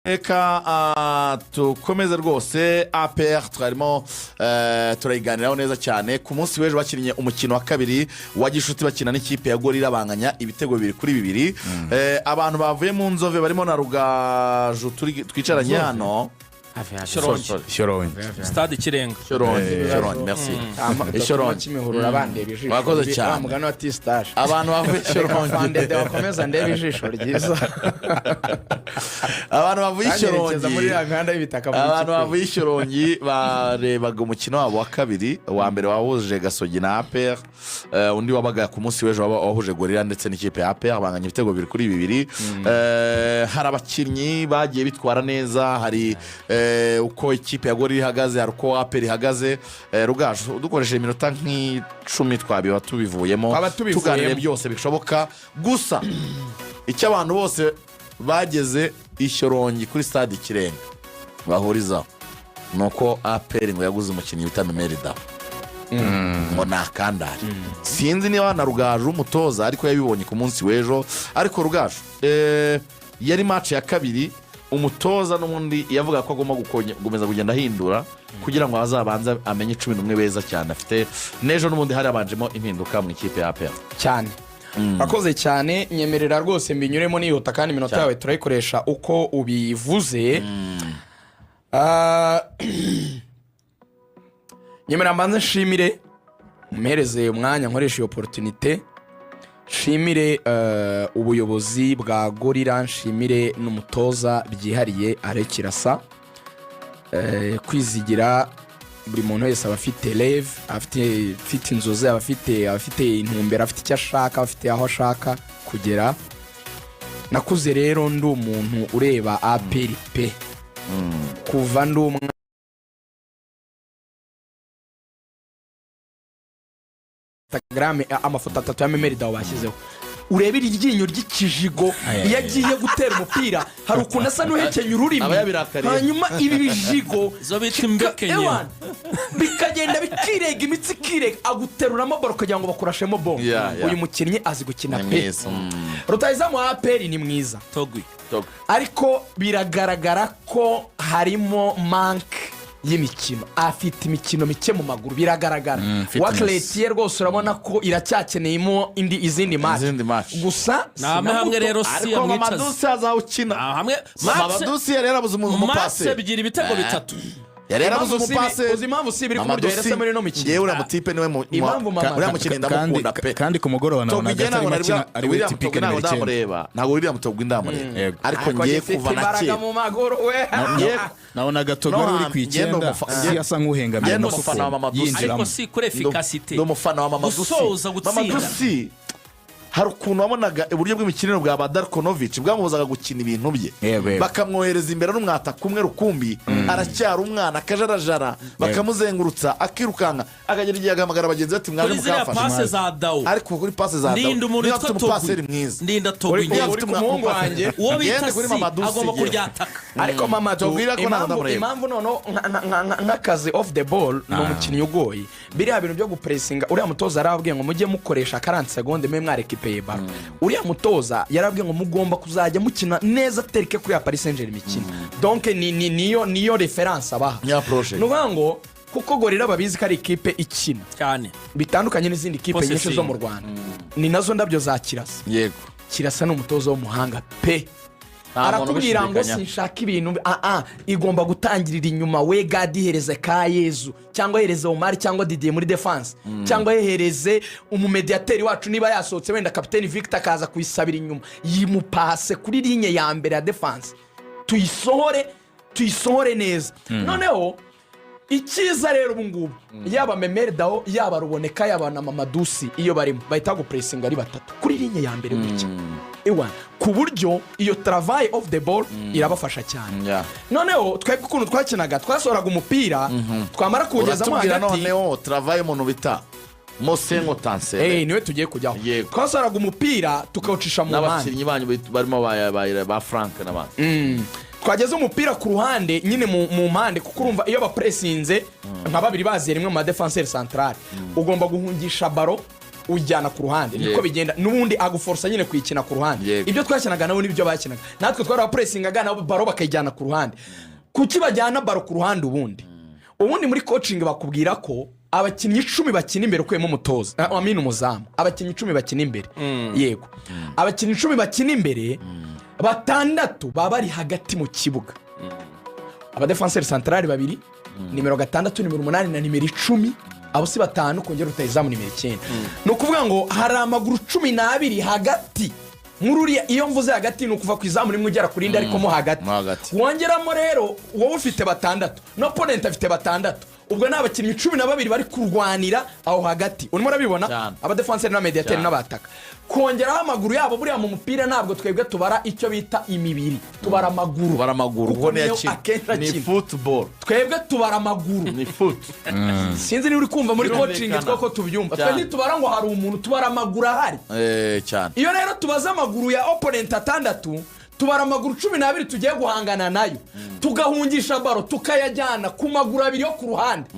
Eka tukomeze rwose APR twarimo turayiganiraho neza cyane ku munsi w'ejo bakinnye umukino wa kabiri wa gishuti bakina n'ikipe ya Gorira banganya ibitego 2-2 abantu bavuye mu nzove barimo na Rugaju twicaranye hano Shorongi stade Kirenga Shorongi merci Shorongi kimihurura bandeba ijisho wakoze cyane mugano ati stage abantu bavuye Shorongi bandede bakomeza ndeba ijisho ryiza abantu bavuye Shorongi muri raganda y'ibitaka abantu bavuye Shorongi barebaga umukino wabo wa kabiri wa mbere wahuje Gasogi na APR undi wabaga ku munsi w'ejo wahuje Gorira ndetse n'ikipe ya APR banganya ibitego 2-2 hari abakinnyi bagiye bitwara neza hari uko ikipe ya Gorira ihagaze hari uko APR ihagaze Rugaju dukoresheje iminota nk'icumi twabiba tubivuyemo tuganire byose bishoboka gusa icyo abantu bose bageze Shorongi kuri stade Kirenga bahuriza nuko APR ngo yaguze umukinnyi bita Merida ngo nakandari sinzi niba na Rugaju umutoza ariko yabibonye ku munsi w'ejo ariko Rugaju yari match ya kabiri umutoza n'umundi yavuga ko agomba gukomeza kugenda ahindura kugira ngo azabanze amenye 11 beza cyane afite nejo n'umundi hari abanjemo impinduka mu ikipe ya APR cyane akoze cyane nyemerera rwose mbinyuremo niyota kandi iminota yawe turayikoresha uko ubivuze nyemerera mbanze nshimire mpereze umwanya nkoresha iyo opportunité nshimire ubuyobozi bwa Gorira nshimire n'umutoza byihariye arekirasa kwizigira buri muntu wese abafite leve afite inzozi abafite intumbero afite icyo ashaka afite aho ashaka kugera nakuze rero ndi umuntu ureba APR pe kuva ndi umwana Instagram amafoto 3 ya Merida bashyizeho urebera iryinyo ry'ikijigo iyo agiye gutera umupira hari ukuntu asa n'uhekenya ururimi hanyuma ibi bijigo zo bita imbekenye bikagenda bikirega imitsi kirega aguteruramo baro kugira ngo bakurashemo bombo uyu mukinnyi azi gukina pe rutayizamu APR ni mwiza Togwi ariko biragaragara ko harimo manque y'imikino afite imikino mike mu maguru biragaragara wakletiye rwose urabona ko iracyakeneyemo izindi match gusa hamwe rero si yamwicaza Amadusi azawukina hamwe Amadusi rero abuze umuntu pase bigira ibitego 3 yarabuze umupase uzimpamvu sibiri ku buryo yarasa muri no mikino yewe uriya mutipe niwe uriya mukino ndamukunda pe kandi ku mugoroba nabona gatari ari we tipike ntabwo ndamureba ntabwo uriya mutogwa ndamureba ariko ngiye kuva na kera mu maguru we nabona gatogwa uri kwikenda si asa nk'uhengamye no mufana wa Mamadusi ariko si kuri efficacité no mufana wa Mamadusi Mamadusi hari ukuntu wabonaga uburyo bw'imikiniro bwa Badarkonovic bwamubuzaga gukina ibintu bye bakamwohereza imbere n'umwata kumwe rukumbi aracyara umwana akajarajara bakamuzengurutsa akirukanka akagera igihe agamagara bagenzi bati mwaje mukafasha ariko kuri passe za Dawu niba afite umupaseri mwiza ndinda Togwi uri umuhungu wanjye uwo bita si agomba kuryataka ariko impamvu nono nk'akazi off the ball ni umukinnyi ugoye biriya bintu byo gupressinga uriya mutoza arababwiye ngo mujye mukoresha 40 seconde mwe mwareke peba uriya mutoza yarabwiye ngo mugomba kuzajya mukina neza terike kuri ya Paris Saint-Germain imikino donc niyo reference abaha nubango kuko Gorira babizi ko ari ikipe ikina cyane bitandukanye n'izindi kipe nyinshi zo mu Rwanda ni nazo ndabyo za Kirasa yego Kirasa n'umutoza w'umuhanga pe arakubwira ngo sinshaka ibintu igomba gutangirira inyuma we gadi hereze ka Yezu cyangwa hereze Omar cyangwa Didier muri defense cyangwa hereze umumediateri wacu niba yasohotse wenda kapiteni Victor akaza kuyisabira inyuma yimupase kuri ligne ya mbere ya defense tuyisohore neza noneho ikiza rero ubu ngubu yaba Memerdaho yaba Ruboneka yaba na Mamadusi iyo barimo bahita gupressinga ari batatu kuri ligne ya mbere gutya ku buryo iyo travail of the ball irabafasha cyane noneho twebwe ukuntu twakinaga twasohoraga umupira twamara kuwugezamo hagati noneho travail umuntu bita Mosengo Tansere niwe tugiye kujyaho twasohoraga umupira tukawucisha mu mpande n'abakinnyi banyu barimo ba Frank n'abandi twageze umupira ku ruhande nyine mu mpande kuko urumva iyo bapressinze nka babiri baziye rimwe mu defenseur central ugomba guhungisha baro ujyana ku ruhande niko bigenda n'ubundi aguforsa nyine kuyikina ku ruhande ibyo twakinaga nabo nibyo bakinaga natwe twarapressingaga nabo baro bakayijyana ku ruhande kuki bajyana baro ku ruhande ubundi muri coaching bakubwira ko abakinnyi 10 bakina imbere ukuyemo umutoza amina umuzamu abakinnyi 10 bakina imbere yego abakinnyi 10 bakina imbere batandatu baba bari hagati mu kibuga abadefenseur central babiri nimero 6 nimero 8 na nimero 10 abo si batanu kongera utayizamu nimero 9 no kuvuga ngo hari amaguru 12 hagati mururiya iyo mvuze hagati no kuva ku izamu rimwe ugera kuri indi ariko mo hagati wongeramo rero wowe ufite batandatu no opponent afite batandatu ubwo n'abakinnyi 12 bari kurwanira aho hagati urimo urabibona abadefenseur na mediateur n'abataka kongeraho amaguru yabo buriya mu mupira ntabwo twebwe tubara icyo bita imibiri tubara amaguru ubwo ni football twebwe tubara amaguru ni foot sinzi ni uri kumva muri coaching twako tubyumva twe ntitubara ngo hari umuntu tubara amaguru ahari cyane iyo rero tubaza amaguru ya opponent atandatu tubara amaguru 12 tugiye guhangana nayo tugahungisha baro tukayajyana ku maguru abiri yo ku ruhande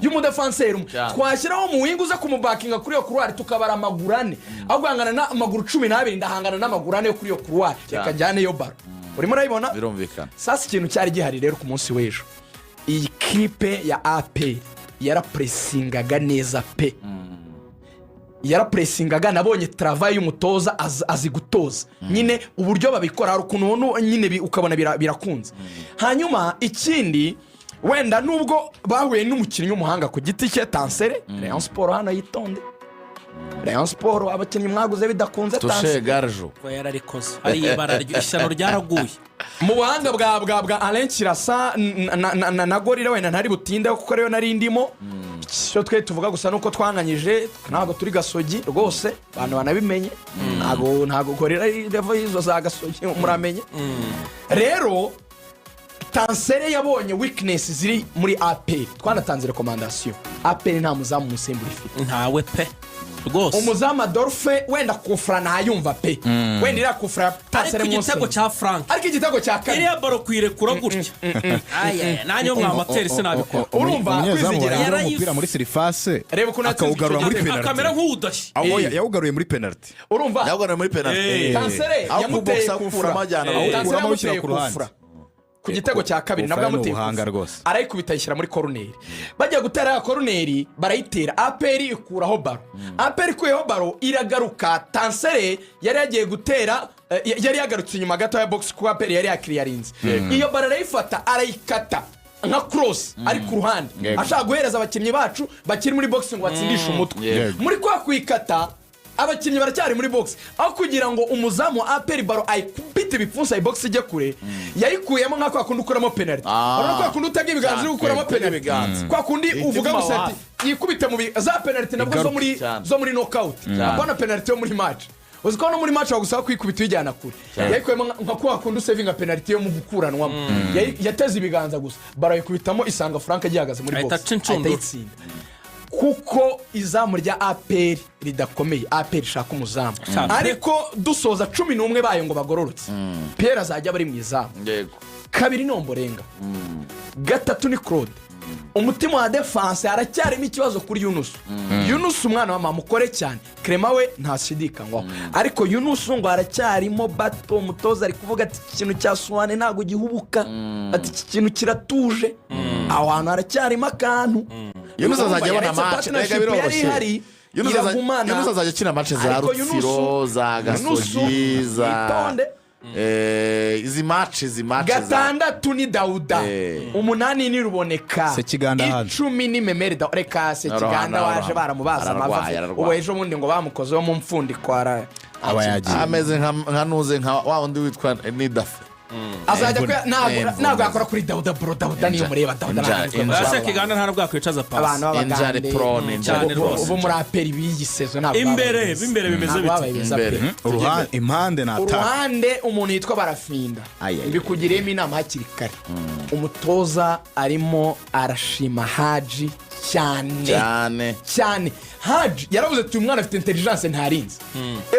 y'umudefenseur twashyiraho mu wingi uza kumubakinga kuri yo couloir tukabara amaguru 4 aho guhangana na amaguru 12 ndahangana n'amaguru 4 yo kuri yo couloir yakajyane yo baro urimo urayibona birumvikana sasa ikintu cyari gihari rero ku munsi w'ejo iyi clipe ya AP yarapressingaga neza pe yarapressingaga nabonye travail y'umutoza azi gutoza nyine uburyo babikora hari ukuntu nyine ukabona birakunze hanyuma ikindi wenda nubwo bahuye n'umukinnyi w'umuhanga ku giti cye Tansere Rayon Sport hano yitonde Rayon Sport abakinnyi mwaguze bidakunze Tansere Garjo ko yararikoze ari ibara ry'ishyano ryaraguye mu buhanga bwa Alain Kirasa na Gorira wenda ntari butinde kuko rero nari ndimo cyo twe tuvuga gusa nuko twanganyije ntago turi Gasogi rwose abantu banabimenye ntago Gorira level izo za Gasogi muramenye rero Tansere yabonye weakness ziri muri AP twanatanze recommendation AP nta muzamu musemburi ifite ntawe pe rwose umuzamu Adolphe wenda kufra ntayumva pe wenda ira kufra Tansere mu gitego cya Frank ariko igitego cya kane iriya baro kwirekura gutya nanyo mwamateri sinabikora urumva kwizigira umupira muri surface reba ukuntu akawugarura muri penalty akamera nk'udashye aho yawugaruye muri penalty urumva yawugaruye muri penalty Tansere yamuteye kufra amajyana awukuramo wishyira ku ruhande ku gitego cya kabiri nabwo amuteye arayikubita yishyira muri corner bajya gutera ya corner barayitera APR ikuraho baro APR ikuyeho baro iragaruka Tansere yari yagiye gutera yari yagarutse inyuma gato ya box ku APR yari yakiriyarinze iyo baro arayifata arayikata nka cross ari ku ruhande ashaka guhereza abakinnyi bacu bakiri muri box ngo batsindishe umutwe muri kwa kwikata abakinnyi baracyari muri box aho kugira ngo umuzamu APR baro ayikubite bipfunsa box ijye kure yayikuyemo nka kwa kundi ukuramo penalty urabona kwa kundi utaga ibiganza uri gukuramo penalty kwa kundi uvuga gusa ati yikubite mu za penalty nabwo zo muri knockout abona penalty yo muri match uziko no muri match bagusaba kwikubita wijyana kure yayikuyemo nka kwa kundi usevinga penalty yo mu gukuranwamo yateze ibiganza gusa baro yikubitamo isanga Frank agihagaze muri box ayitsinda kuko izamu rya APR ridakomeye APR shaka umuzamu ariko dusoza 11 bayo ngo bagororotse Pierre azajya bari mu izamu yego kabiri nomborenga gatatu ni Claude umutima wa defense aracyarimo ikibazo kuri Yunus umwana wa mama ukore cyane Clement we ntashidikanywa ariko Yunus ngo aracyarimo bato umutoza ari kuvuga ati ikintu cya Suwane ntago gihubuka ati iki kintu kiratuje aho hantu aracyarimo akantu Yunus azajya abona match nega biroroshye Yunus azajya akina match za Rutsiro za Gasogi za izi match gatandatu ni Dauda umunani ni Ruboneka 10 ni Memerida reka se kiganda waje baramubaza amavuta ubu ejo bundi ngo bamukozeho mu mfundiko abayagiye ameze nka nuze nka wa undi witwa Nidafe azajya ntabwo yakora kuri Dauda niyo mureba Dauda ase kiganda nta nabwo yakwicaza pasi abantu b'abagande cyane rwose ubu muri APR biyisezo ntabwo imbere bimeze biti impande na attack uruhande umuntu yitwa Barafinda bikugiremo inama hakiri kare umutoza arimo arashima Haji cyane Haji yaravuze ati umwana afite intelligence ntarinze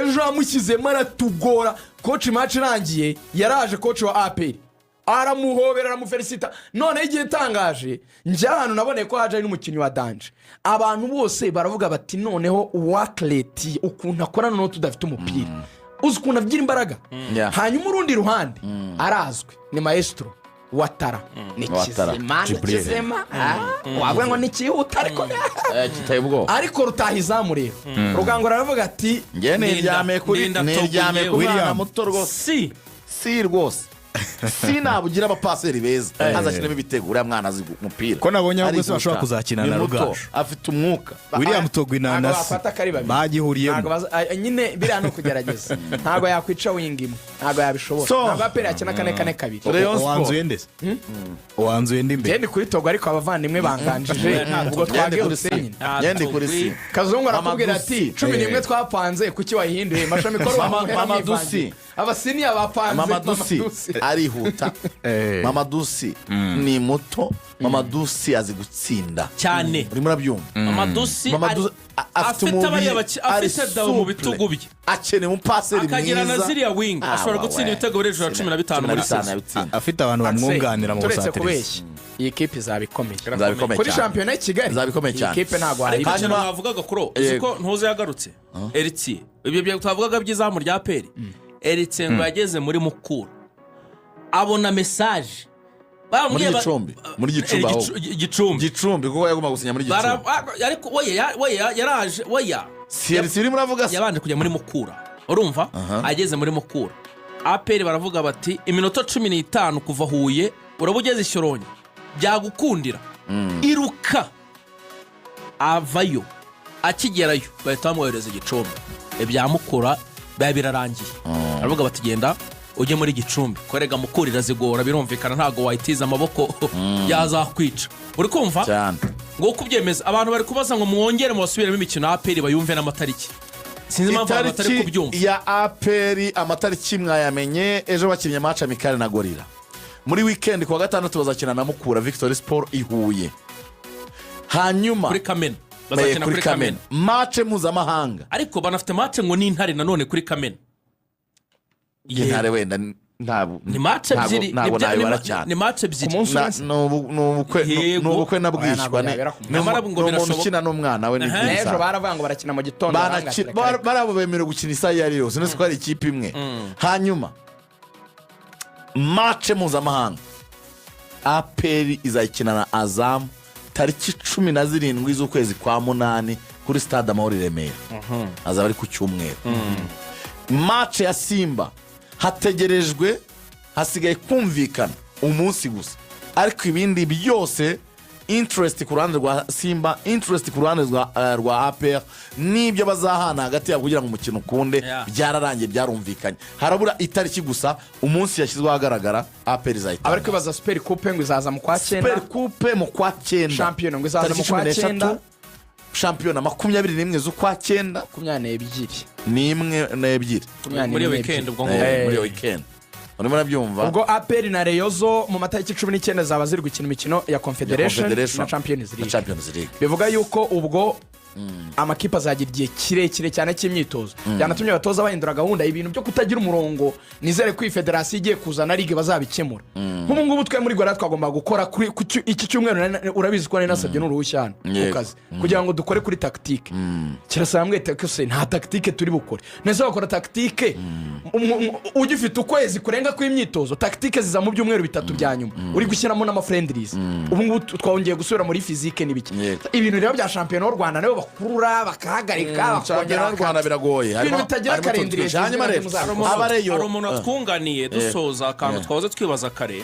ejo amushyizemo aratugora coach match irangiye yaraje coach wa APR aramuhobera aramufelicita none igihe itangaje njya ahantu naboneye ko haje n'umukinnyi wa danje abantu bose baravuga bati noneho wakleti ukuntu akora noneho tudafite umupira uzi ukuntu agira imbaraga hanyuma urundi ruhande arazwi ni maestro watara ni kizema wabwe ngo ni kihuta ariko kiteye ubwoba ariko rutahizamu rero rugango raravuga ati nge niryame kuri mwana muto rwose si rwose sinabugira abapaseri beza azakina ibitego uriya mwana azi umupira ko nabonye ahubwo se bashobora kuzakina na Rugaju afite umwuka William Togwinana bagihuriyemo nyine biriya no kugerageza ntabwo yakwica wing imwe ntabwo yabishobora ntabwo apera yakina 4-2 wanzuye ndese wanzuye ndi mbere ndi kuri Togo ariko abavandimwe banganjije ubwo twagiye usenye yende kuri si Kazungu arakubwira ati 11 twapanze kuki wayihinduye mashami ko Mama Dusi abasini abapanze Mama Dusi arihuta Mama Dusi ni muto Mama Dusi azi gutsinda cyane uri murabyumva Mama Dusi afite afite dawo mu bitugu bye akeneye umupaseri mwiza akagira na ziriya wing ashobora gutsinda ibitego biri hejuru ya 15 muri season afite abantu bamwunganira mu busatirizi iyi kipe izabikomeye kuri shampiyona y'i Kigali izabikomeye cyane iyi kipe ntabwo ari kandi bavugaga kuro uziko ntuze yagarutse Eritsi ibyo byo twavugaga by'izamu rya peri Eritsi ngo yageze muri Mukura abona message muri Gicumbi kuko yagomba gusinya muri Gicumbi ariko yaraje siri muravuga yabanje kujya muri Mukura urumva ageze muri Mukura aperi baravuga bati iminota 15 kuva Huye urabugeze Shyoronyi byagukundira iruka avayo akigerayo bahita bamwohereza Gicumbi ibyamukura birarangiye aravuga bati genda ujye muri Gicumbi korega Mukurira zigora birumvikana ntago wayitiza amaboko yazakwica uri kumva cyane ngo kubyemeza abantu bari kubaza ngo mwongere mu basubiremo imikino APR bayumve n'amatariki sinzi impamvu batari kubyumva ya APR amatariki mwayamenye ejo bakinnye match amikale na Gorilla muri weekend kuwa gatandatu bazakina na Mukura Victory Sport ihuye hanyuma kuri Kamena bazakina kuri Kamena match mpuzamahanga ariko banafite match ngo ni Intare nanone kuri Kamena Intare wenda ni match ebyiri ni match ebyiri n'ubukwe nabwishwa n'umukina n'umwana we n'ejo baravuga ngo barakina mu gitondo barabo bemerewe gukina isaha iyo ari yose nese ko ari ikipe imwe hanyuma match mpuzamahanga APR izakina na Azam tariki 17 z'ukwezi kwa 8 kuri stade Amahoro i Remera azaba ari ku cyumweru match ya Simba hategerejwe hasigaye kumvikana umunsi gusa ariko ibindi byose interest ku ruhande rwa Simba interest ku ruhande rwa APR nibyo bazahana hagati yabo kugira ngo umukino ukunde byararangiye byarumvikanye harabura itariki gusa umunsi yashyizwe ahagaragara APR izahita abariko baza Super Coupe ngo izaza mu kwa 9 Super Coupe mu kwa 9 champion ngo izaza mu kwa 9 shampiyona 21 z'ukwa 9 22 muri weekend ubwo muri weekend urimo nabyumva ubwo APR na Reyozo mu matariki 19 zaba ziri gukina imikino ya Confederation na Champions League bivuga yuko ubwo amakipe azagira igihe kirekire cyane cy'imyitozo byanatumye abatoza bahindura gahunda ibintu byo kutagira umurongo nizere ko federasiyo igiye kuzana ligue bazabikemura nk'ubu ngubu twe muri Rwanda twagomba gukora kuri iki cyumweru urabizi ko nasabye n'uruhushya ku kazi kugira ngo dukore kuri tactique kirasaba mwete ko se nta tactique turi bukore neza bakora tactique ugifite ukwezi kurenga kw'imyitozo tactique ziza mu byumweru bitatu bya nyuma uri gushyiramo n'ama friendlies ubu ngubu twongeye gusubira muri physique n'ibiki ibintu rero bya champion w'u Rwanda nayo bakurura bakahagarika bakongera Rwanda biragoye ibintu bitagira kalendriye hanyuma rero abareyo hari umuntu twunganiye dusoza akantu twahoze twibaza kare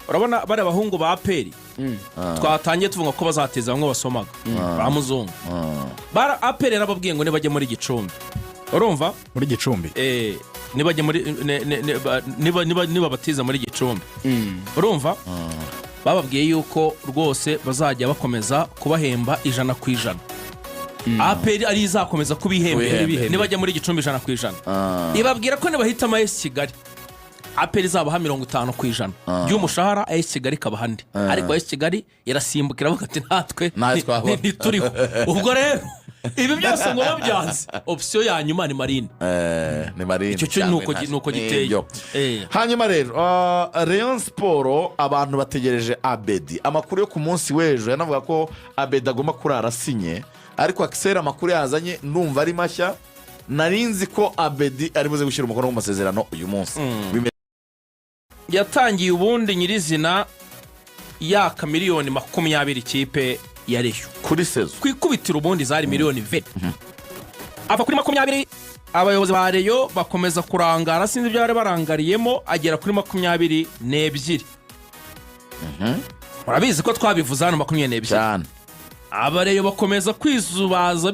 urabona bari abahungu ba APR twatangiye tuvuga ko bazateza bamwe basomaga ba muzungu bara APR yarababwiye ngo nibajye muri Gicumbi urumva muri Gicumbi nibajye muri niba batiza muri Gicumbi urumva bababwiye yuko rwose bazajya bakomeza kubahemba 100%. APR ari izakomeza kubihembera nibajya muri Gicumbi 100%. Ibabwira ko nibahitamo AS Kigali APR izabaha 50% y'umushahara AS Kigali kabahandi ariko AS Kigali irasimbukira bakati natwe ntituriho ubwo rero ibi byose ngo babyanze opsiyo ya nyuma ni marine ni marine icyo cyo nuko giteye. hanyuma rero Rayon Sport abantu bategereje Abedi. Amakuru yo ku munsi w'ejo yanavuga ko Abedi agomba kurara asinye, ariko akisera amakuru yazanye ndumva ari mashya. Narinzi ko Abedi ari buze gushyira umukono mu masezerano uyu munsi. Yatangiye ubundi nyirizina yaka miliyoni 20 ikipe ya Reyo kuri sezo, kwikubitira ubundi zari miliyoni 20. Ava kuri 20 abayobozi ba Reyo bakomeza kurangara, sinzi ibyo bari barangariyemo, agera kuri 22. Urabizi ko twabivuze hano 22 cyane. Aba Reyo bakomeza kwizubaza